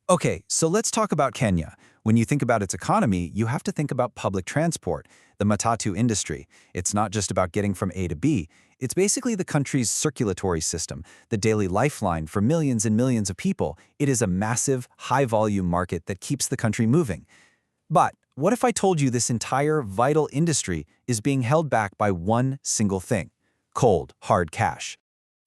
Okay, so let's talk about Kenya. When you think about its economy, you have to think about public transport, the matatu industry. It's not just about getting from A to B. It's basically the country's circulatory system, the daily lifeline for millions and millions of people. It is a massive, high-volume market that keeps the country moving. But what if I told you this entire vital industry is being held back by one single thing? Cold, hard cash.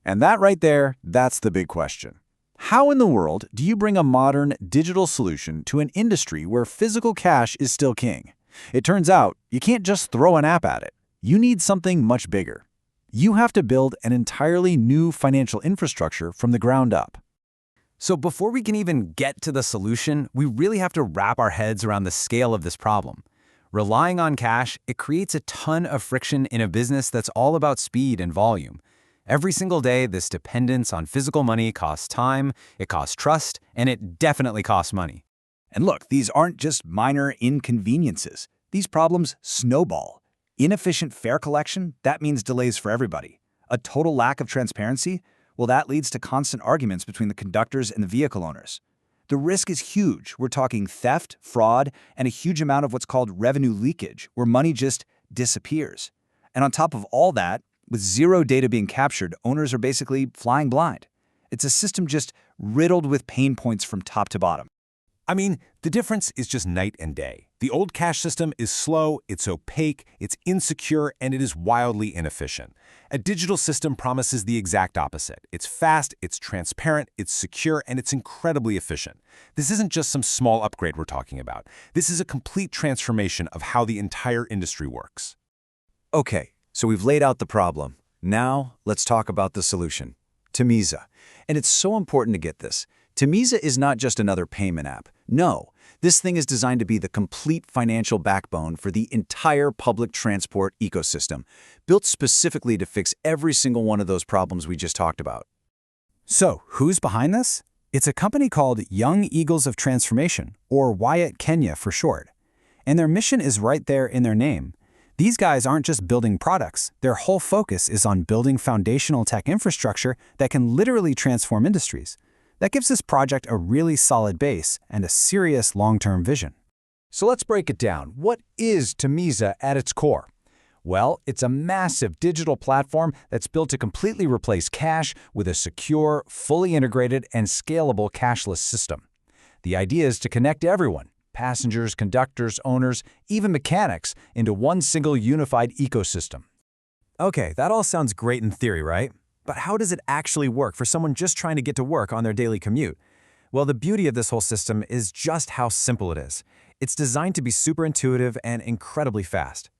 And that right there, that's the big question. How in the world do you bring a modern digital solution to an industry where physical cash is still king? It turns out you can't just throw an app at it. You need something much bigger. You have to build an entirely new financial infrastructure from the ground up. So before we can even get to the solution, we really have to wrap our heads around the scale of this problem. Relying on cash, it creates a ton of friction in a business that's all about speed and volume. Every single day, this dependence on physical money costs time, it costs trust, and it definitely costs money. And look, these aren't just minor inconveniences. These problems snowball. Inefficient fare collection, that means delays for everybody. A total lack of transparency, well, that leads to constant arguments between the conductors and the vehicle owners. The risk is huge. We're talking theft, fraud, and a huge amount of what's called revenue leakage, where money just disappears. And on top of all that, with zero data being captured, owners are basically flying blind. It's a system just riddled with pain points from top to bottom. I mean, the difference is just night and day. The old cash system is slow, it's opaque, it's insecure, and it is wildly inefficient. A digital system promises the exact opposite. It's fast, it's transparent, it's secure, and it's incredibly efficient. This isn't just some small upgrade we're talking about. This is a complete transformation of how the entire industry works. Okay, so we've laid out the problem. Now, let's talk about the solution. Timiza. And it's so important to get this. Timiza is not just another payment app. No, this thing is designed to be the complete financial backbone for the entire public transport ecosystem, built specifically to fix every single one of those problems we just talked about. So, who's behind this? It's a company called Young Eagles of Transformation, or Kenya for short. And their mission is right there in their name. These guys aren't just building products. Their whole focus is on building foundational tech infrastructure that can literally transform industries. That gives this project a really solid base and a serious long-term vision. So let's break it down. What is Timiza at its core? Well, it's a massive digital platform that's built to completely replace cash with a secure, fully integrated, and scalable cashless system. The idea is to connect everyone, passengers, conductors, owners, even mechanics, into one single unified ecosystem. Okay, that all sounds great in theory, right? But how does it actually work for someone just trying to get to work on their daily commute? Well, the beauty of this whole system is just how simple it is. It's designed to be super intuitive and incredibly fast.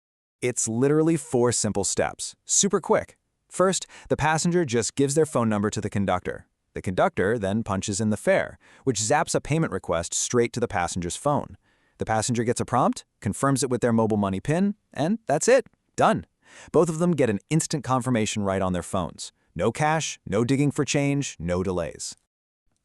It's literally 4 simple steps, super quick. First, the passenger just gives their phone number to the conductor. The conductor then punches in the fare, which zaps a payment request straight to the passenger's phone. The passenger gets a prompt, confirms it with their mobile money PIN, and that's it, done. Both of them get an instant confirmation right on their phones. No cash, no digging for change, no delays.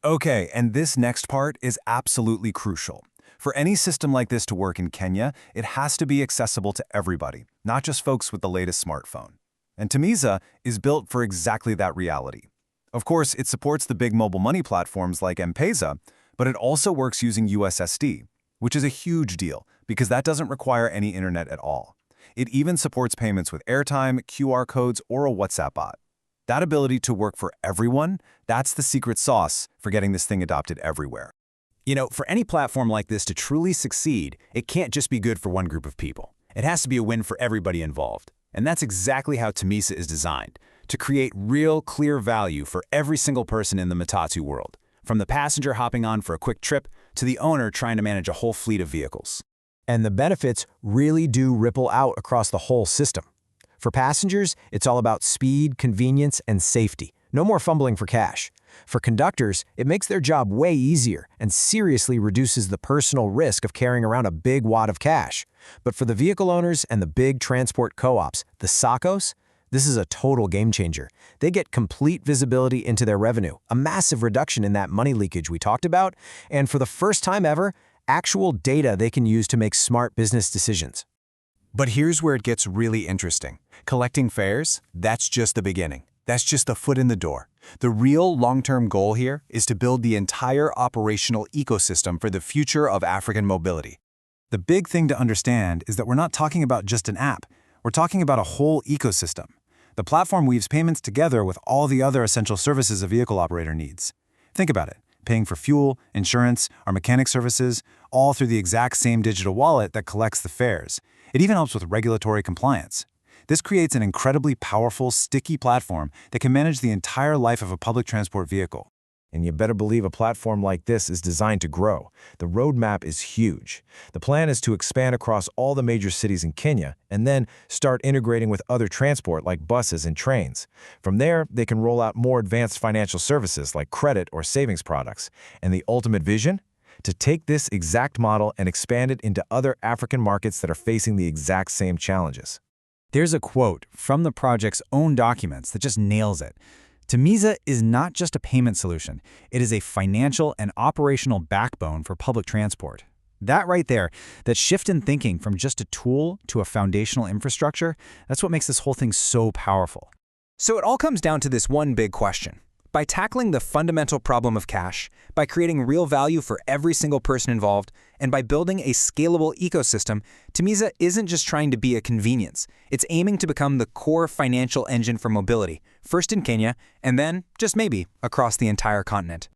Okay, and this next part is absolutely crucial. For any system like this to work in Kenya, it has to be accessible to everybody, not just folks with the latest smartphone. And Timiza is built for exactly that reality. Of course, it supports the big mobile money platforms like M-Pesa, but it also works using USSD, which is a huge deal because that doesn't require any internet at all. It even supports payments with airtime, QR codes, or a WhatsApp bot. That ability to work for everyone, that's the secret sauce for getting this thing adopted everywhere. You know, for any platform like this to truly succeed, it can't just be good for one group of people. It has to be a win for everybody involved. And that's exactly how Timiza is designed, to create real, clear value for every single person in the matatu world, from the passenger hopping on for a quick trip to the owner trying to manage a whole fleet of vehicles. And the benefits really do ripple out across the whole system. For passengers, it's all about speed, convenience, and safety. No more fumbling for cash. For conductors, it makes their job way easier and seriously reduces the personal risk of carrying around a big wad of cash. But for the vehicle owners and the big transport co-ops, the SACCOs, this is a total game changer. They get complete visibility into their revenue, a massive reduction in that money leakage we talked about, and for the first time ever, actual data they can use to make smart business decisions. But here's where it gets really interesting. Collecting fares, that's just the beginning. That's just the foot in the door. The real long-term goal here is to build the entire operational ecosystem for the future of African mobility. The big thing to understand is that we're not talking about just an app. We're talking about a whole ecosystem. The platform weaves payments together with all the other essential services a vehicle operator needs. Think about it, paying for fuel, insurance, our mechanic services, all through the exact same digital wallet that collects the fares. It even helps with regulatory compliance. This creates an incredibly powerful, sticky platform that can manage the entire life of a public transport vehicle. And you better believe a platform like this is designed to grow. The roadmap is huge. The plan is to expand across all the major cities in Kenya and then start integrating with other transport like buses and trains. From there, they can roll out more advanced financial services like credit or savings products. And the ultimate vision? To take this exact model and expand it into other African markets that are facing the exact same challenges. There's a quote from the project's own documents that just nails it. Timiza is not just a payment solution. It is a financial and operational backbone for public transport. That right there, that shift in thinking from just a tool to a foundational infrastructure, that's what makes this whole thing so powerful. So it all comes down to this one big question. By tackling the fundamental problem of cash, by creating real value for every single person involved, and by building a scalable ecosystem, Timiza isn't just trying to be a convenience. It's aiming to become the core financial engine for mobility, first in Kenya, and then, just maybe, across the entire continent.